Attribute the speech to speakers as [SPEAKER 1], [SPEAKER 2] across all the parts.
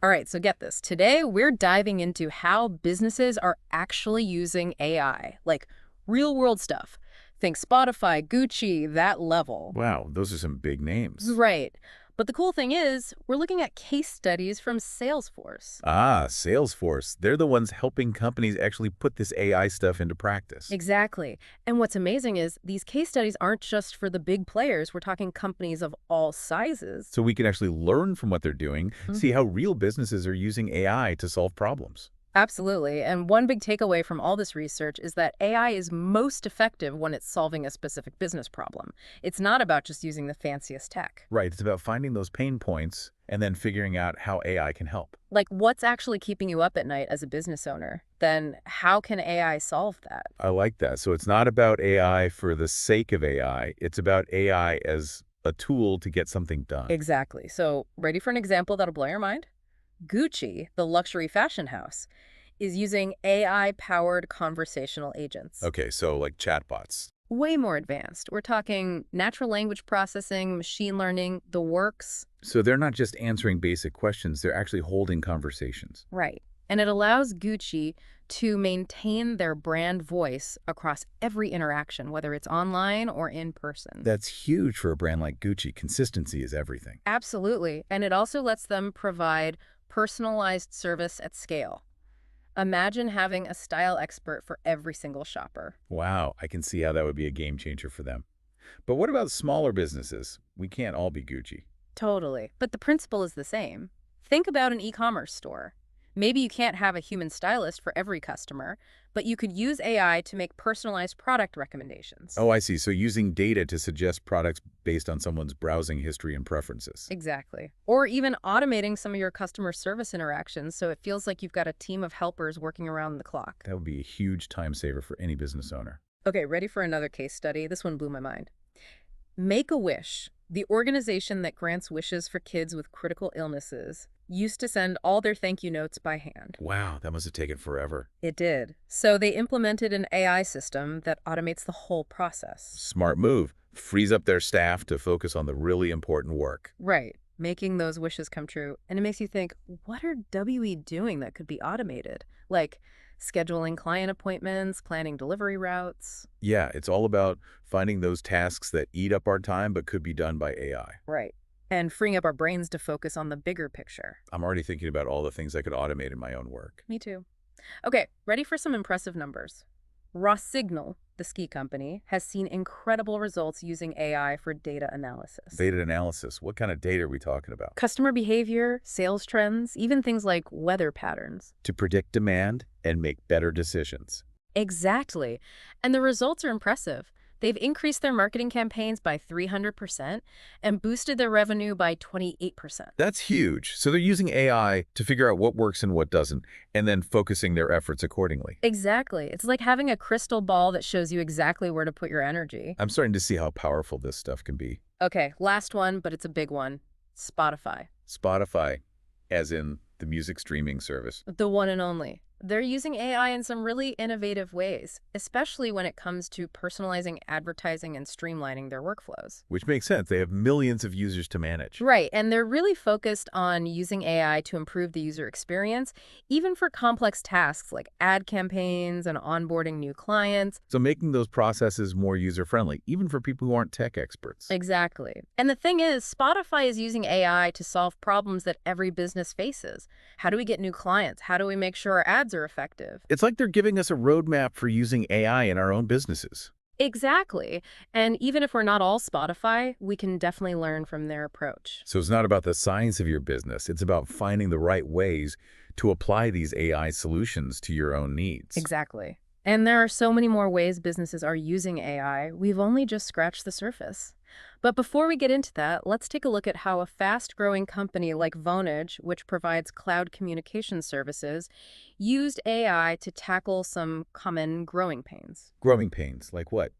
[SPEAKER 1] All right, so get this. Today, we're diving into how businesses are actually using AI, like real-world stuff. Think Spotify, Gucci, that level.
[SPEAKER 2] Wow, those are some big names.
[SPEAKER 1] Right. But the cool thing is, we're looking at case studies from Salesforce.
[SPEAKER 2] Ah, Salesforce. They're the ones helping companies actually put this AI stuff into practice.
[SPEAKER 1] Exactly. And what's amazing is these case studies aren't just for the big players. We're talking companies of all sizes.
[SPEAKER 2] So we can actually learn from what they're doing, see how real businesses are using AI to solve problems.
[SPEAKER 1] Absolutely. And one big takeaway from all this research is that AI is most effective when it's solving a specific business problem. It's not about just using the fanciest tech.
[SPEAKER 2] Right, it's about finding those pain points and then figuring out how AI can help.
[SPEAKER 1] Like, what's actually keeping you up at night as a business owner? Then how can AI solve that?
[SPEAKER 2] I like that. So it's not about AI for the sake of AI. It's about AI as a tool to get something done.
[SPEAKER 1] Exactly. So, ready for an example that'll blow your mind? Gucci, the luxury fashion house, is using AI-powered conversational agents.
[SPEAKER 2] Okay, so like chatbots.
[SPEAKER 1] Way more advanced. We're talking natural language processing, machine learning, the works.
[SPEAKER 2] So they're not just answering basic questions, they're actually holding conversations.
[SPEAKER 1] Right. And it allows Gucci to maintain their brand voice across every interaction, whether it's online or in person.
[SPEAKER 2] That's huge for a brand like Gucci. Consistency is everything.
[SPEAKER 1] Absolutely. And it also lets them provide personalized service at scale. Imagine having a style expert for every single shopper.
[SPEAKER 2] Wow, I can see how that would be a game changer for them. But what about smaller businesses? We can't all be Gucci.
[SPEAKER 1] Totally. But the principle is the same. Think about an e-commerce store. Maybe you can't have a human stylist for every customer, but you could use AI to make personalized product recommendations.
[SPEAKER 2] Oh, I see. So using data to suggest products based on someone's browsing history and preferences.
[SPEAKER 1] Exactly. Or even automating some of your customer service interactions so it feels like you've got a team of helpers working around the clock.
[SPEAKER 2] That would be a huge time saver for any business owner.
[SPEAKER 1] Okay, ready for another case study? This one blew my mind. Make-A-Wish, the organization that grants wishes for kids with critical illnesses, used to send all their thank you notes by hand.
[SPEAKER 2] Wow, that must have taken forever.
[SPEAKER 1] It did. So they implemented an AI system that automates the whole process.
[SPEAKER 2] Smart move. Frees up their staff to focus on the really important work.
[SPEAKER 1] Right, making those wishes come true. And it makes you think, what are WE doing that could be automated? Like scheduling client appointments, planning delivery routes.
[SPEAKER 2] Yeah, it's all about finding those tasks that eat up our time but could be done by AI.
[SPEAKER 1] Right. And freeing up our brains to focus on the bigger picture.
[SPEAKER 2] I'm already thinking about all the things I could automate in my own work.
[SPEAKER 1] Me too. Okay, ready for some impressive numbers. Rossignol, the ski company, has seen incredible results using AI for data analysis.
[SPEAKER 2] Data analysis. What kind of data are we talking about?
[SPEAKER 1] Customer behavior, sales trends, even things like weather patterns.
[SPEAKER 2] To predict demand and make better decisions.
[SPEAKER 1] Exactly. And the results are impressive. They've increased their marketing campaigns by 300% and boosted their revenue by 28%.
[SPEAKER 2] That's huge. So they're using AI to figure out what works and what doesn't, and then focusing their efforts accordingly.
[SPEAKER 1] Exactly. It's like having a crystal ball that shows you exactly where to put your energy.
[SPEAKER 2] I'm starting to see how powerful this stuff can be.
[SPEAKER 1] Okay, last one, but it's a big one. Spotify.
[SPEAKER 2] Spotify, as in the music streaming service.
[SPEAKER 1] The one and only. They're using AI in some really innovative ways, especially when it comes to personalizing advertising and streamlining their workflows.
[SPEAKER 2] Which makes sense. They have millions of users to manage.
[SPEAKER 1] Right, and they're really focused on using AI to improve the user experience, even for complex tasks like ad campaigns and onboarding new clients.
[SPEAKER 2] So making those processes more user-friendly, even for people who aren't tech experts.
[SPEAKER 1] Exactly. And the thing is, Spotify is using AI to solve problems that every business faces. How do we get new clients? How do we make sure our ads are effective?
[SPEAKER 2] It's like they're giving us a roadmap for using AI in our own businesses.
[SPEAKER 1] Exactly. And even if we're not all Spotify, we can definitely learn from their approach.
[SPEAKER 2] So it's not about the science of your business. It's about finding the right ways to apply these AI solutions to your own needs.
[SPEAKER 1] Exactly. And there are so many more ways businesses are using AI. We've only just scratched the surface. But before we get into that, let's take a look at how a fast-growing company like Vonage, which provides cloud communication services, used AI to tackle some common growing pains.
[SPEAKER 2] Growing pains, like what?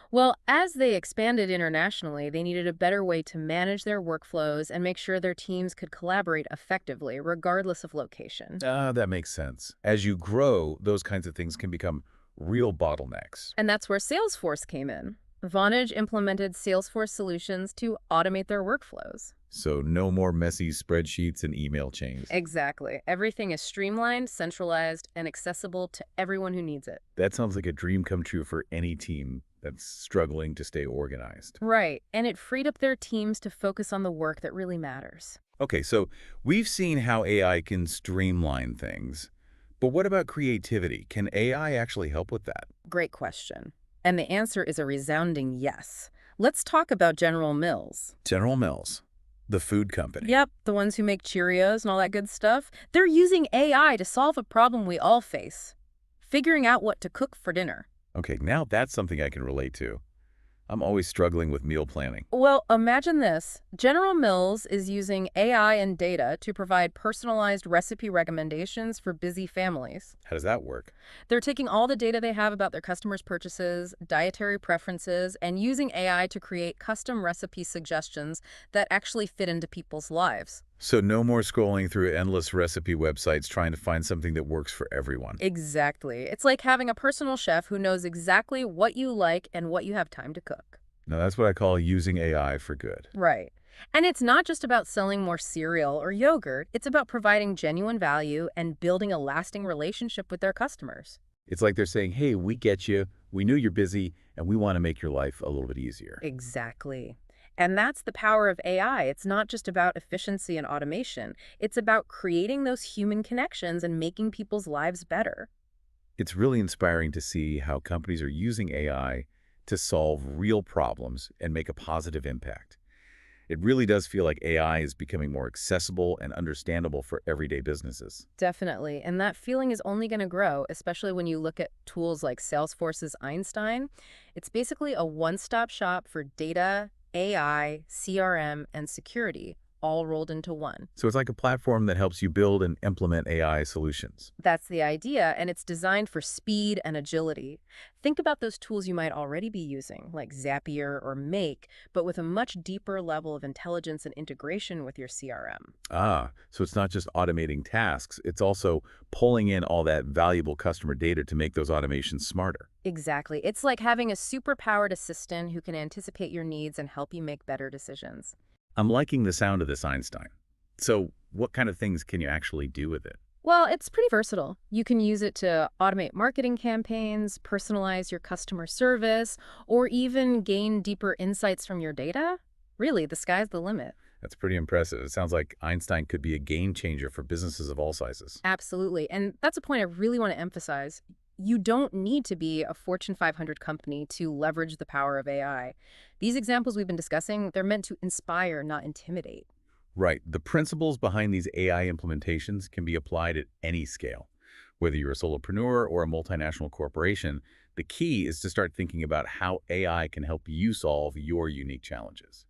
[SPEAKER 1] Well, as they expanded internationally, they needed a better way to manage their workflows and make sure their teams could collaborate effectively, regardless of location.
[SPEAKER 2] That makes sense. As you grow, those kinds of things can become real bottlenecks.
[SPEAKER 1] And that's where Salesforce came in. Vonage implemented Salesforce solutions to automate their workflows.
[SPEAKER 2] So no more messy spreadsheets and email chains.
[SPEAKER 1] Exactly. Everything is streamlined, centralized, and accessible to everyone who needs it.
[SPEAKER 2] That sounds like a dream come true for any team that's struggling to stay organized.
[SPEAKER 1] Right. And it freed up their teams to focus on the work that really matters.
[SPEAKER 2] Okay, so we've seen how AI can streamline things, but what about creativity? Can AI actually help with that?
[SPEAKER 1] Great question. And the answer is a resounding yes. Let's talk about General Mills.
[SPEAKER 2] General Mills, the food company.
[SPEAKER 1] Yep, the ones who make Cheerios and all that good stuff. They're using AI to solve a problem we all face, figuring out what to cook for dinner.
[SPEAKER 2] Okay, now that's something I can relate to. I'm always struggling with meal planning.
[SPEAKER 1] Well, imagine this. General Mills is using AI and data to provide personalized recipe recommendations for busy families.
[SPEAKER 2] How does that work?
[SPEAKER 1] They're taking all the data they have about their customers' purchases, dietary preferences, and using AI to create custom recipe suggestions that actually fit into people's lives.
[SPEAKER 2] So no more scrolling through endless recipe websites trying to find something that works for everyone.
[SPEAKER 1] Exactly. It's like having a personal chef who knows exactly what you like and what you have time to cook.
[SPEAKER 2] Now that's what I call using AI for good.
[SPEAKER 1] Right. And it's not just about selling more cereal or yogurt, it's about providing genuine value and building a lasting relationship with their customers.
[SPEAKER 2] It's like they're saying, hey, we get you, we knew you're busy, and we want to make your life a little bit easier.
[SPEAKER 1] Exactly. And that's the power of AI. It's not just about efficiency and automation. It's about creating those human connections and making people's lives better.
[SPEAKER 2] It's really inspiring to see how companies are using AI to solve real problems and make a positive impact. It really does feel like AI is becoming more accessible and understandable for everyday businesses.
[SPEAKER 1] Definitely. And that feeling is only going to grow, especially when you look at tools like Salesforce's Einstein. It's basically a one-stop shop for data, AI, CRM, and security, all rolled into one.
[SPEAKER 2] So it's like a platform that helps you build and implement AI solutions.
[SPEAKER 1] That's the idea, and it's designed for speed and agility. Think about those tools you might already be using, like Zapier or Make, but with a much deeper level of intelligence and integration with your CRM.
[SPEAKER 2] Ah, so it's not just automating tasks, it's also pulling in all that valuable customer data to make those automations smarter.
[SPEAKER 1] Exactly. It's like having a super-powered assistant who can anticipate your needs and help you make better decisions.
[SPEAKER 2] I'm liking the sound of this Einstein. So what kind of things can you actually do with it?
[SPEAKER 1] Well, it's pretty versatile. You can use it to automate marketing campaigns, personalize your customer service, or even gain deeper insights from your data. Really, the sky's the limit.
[SPEAKER 2] That's pretty impressive. It sounds like Einstein could be a game changer for businesses of all sizes.
[SPEAKER 1] Absolutely. And that's a point I really want to emphasize. You don't need to be a Fortune 500 company to leverage the power of AI. These examples we've been discussing, they're meant to inspire, not intimidate.
[SPEAKER 2] Right. The principles behind these AI implementations can be applied at any scale. Whether you're a solopreneur or a multinational corporation, the key is to start thinking about how AI can help you solve your unique challenges.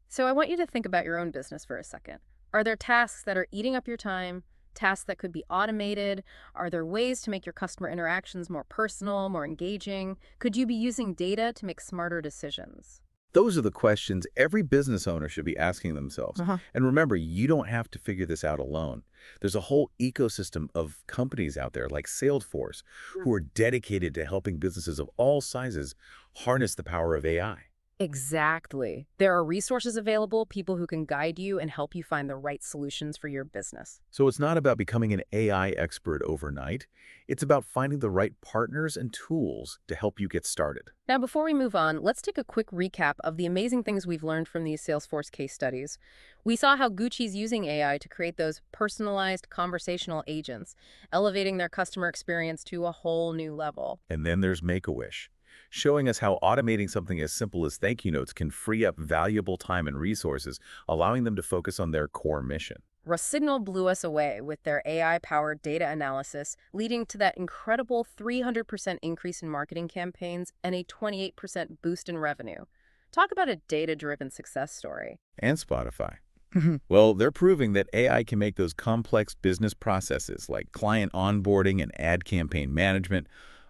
[SPEAKER 1] So I want you to think about your own business for a second. Are there tasks that are eating up your time? Tasks that could be automated? Are there ways to make your customer interactions more personal, more engaging? Could you be using data to make smarter decisions?
[SPEAKER 2] Those are the questions every business owner should be asking themselves. And remember, you don't have to figure this out alone. There's a whole ecosystem of companies out there like Salesforce who are dedicated to helping businesses of all sizes harness the power of AI.
[SPEAKER 1] Exactly. There are resources available, people who can guide you and help you find the right solutions for your business.
[SPEAKER 2] So it's not about becoming an AI expert overnight. It's about finding the right partners and tools to help you get started.
[SPEAKER 1] Now, before we move on, let's take a quick recap of the amazing things we've learned from these Salesforce case studies. We saw how Gucci's using AI to create those personalized conversational agents, elevating their customer experience to a whole new level.
[SPEAKER 2] And then there's Make-A-Wish, showing us how automating something as simple as thank you notes can free up valuable time and resources, allowing them to focus on their core mission.
[SPEAKER 1] Signal blew us away with their AI-powered data analysis, leading to that incredible 300% increase in marketing campaigns and a 28% boost in revenue. Talk about a data-driven success story.
[SPEAKER 2] And Spotify. Well, they're proving that AI can make those complex business processes like client onboarding and ad campaign management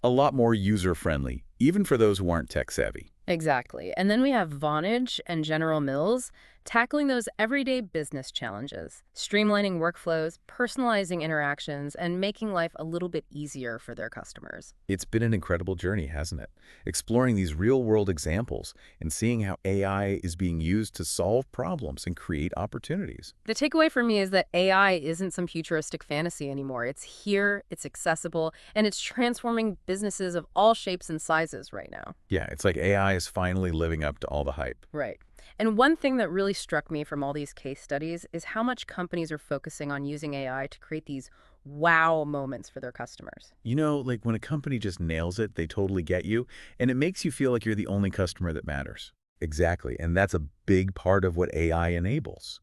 [SPEAKER 2] a lot more user-friendly, even for those who aren't tech-savvy.
[SPEAKER 1] Exactly. And then we have Vonage and General Mills tackling those everyday business challenges, streamlining workflows, personalizing interactions, and making life a little bit easier for their customers.
[SPEAKER 2] It's been an incredible journey, hasn't it? Exploring these real-world examples and seeing how AI is being used to solve problems and create opportunities.
[SPEAKER 1] The takeaway for me is that AI isn't some futuristic fantasy anymore. It's here, it's accessible, and it's transforming businesses of all shapes and sizes right now.
[SPEAKER 2] Yeah, it's like AI is finally living up to all the hype.
[SPEAKER 1] Right. And one thing that really struck me from all these case studies is how much companies are focusing on using AI to create these wow moments for their customers.
[SPEAKER 2] You know, like when a company just nails it, they totally get you, and it makes you feel like you're the only customer that matters. Exactly, and that's a big part of what AI enables.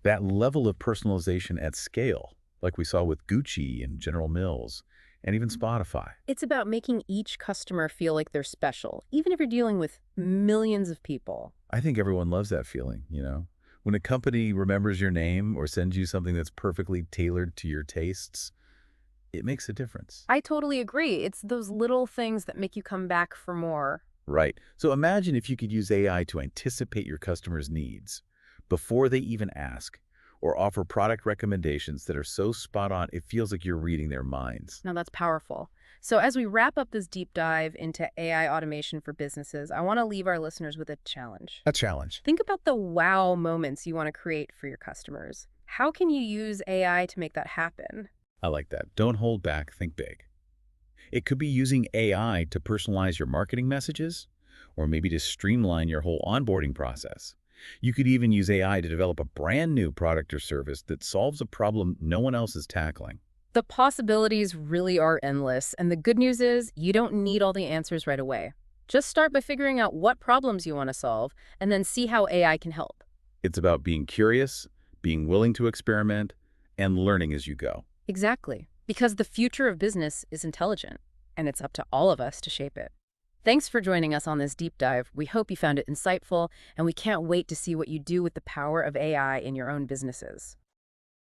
[SPEAKER 2] That level of personalization at scale, like we saw with Gucci and General Mills, and even Spotify.
[SPEAKER 1] It's about making each customer feel like they're special, even if you're dealing with millions of people.
[SPEAKER 2] I think everyone loves that feeling, you know? When a company remembers your name or sends you something that's perfectly tailored to your tastes, it makes a difference.
[SPEAKER 1] I totally agree. It's those little things that make you come back for more.
[SPEAKER 2] Right. So imagine if you could use AI to anticipate your customers' needs before they even ask, or offer product recommendations that are so spot on it feels like you're reading their minds.
[SPEAKER 1] Now that's powerful. So as we wrap up this deep dive into AI automation for businesses, I want to leave our listeners with a challenge.
[SPEAKER 2] A challenge.
[SPEAKER 1] Think about the wow moments you want to create for your customers. How can you use AI to make that happen?
[SPEAKER 2] I like that. Don't hold back, think big. It could be using AI to personalize your marketing messages, or maybe to streamline your whole onboarding process. You could even use AI to develop a brand new product or service that solves a problem no one else is tackling.
[SPEAKER 1] The possibilities really are endless, and the good news is you don't need all the answers right away. Just start by figuring out what problems you want to solve, and then see how AI can help.
[SPEAKER 2] It's about being curious, being willing to experiment, and learning as you go.
[SPEAKER 1] Exactly. Because the future of business is intelligent, and it's up to all of us to shape it. Thanks for joining us on this deep dive. We hope you found it insightful, and we can't wait to see what you do with the power of AI in your own businesses.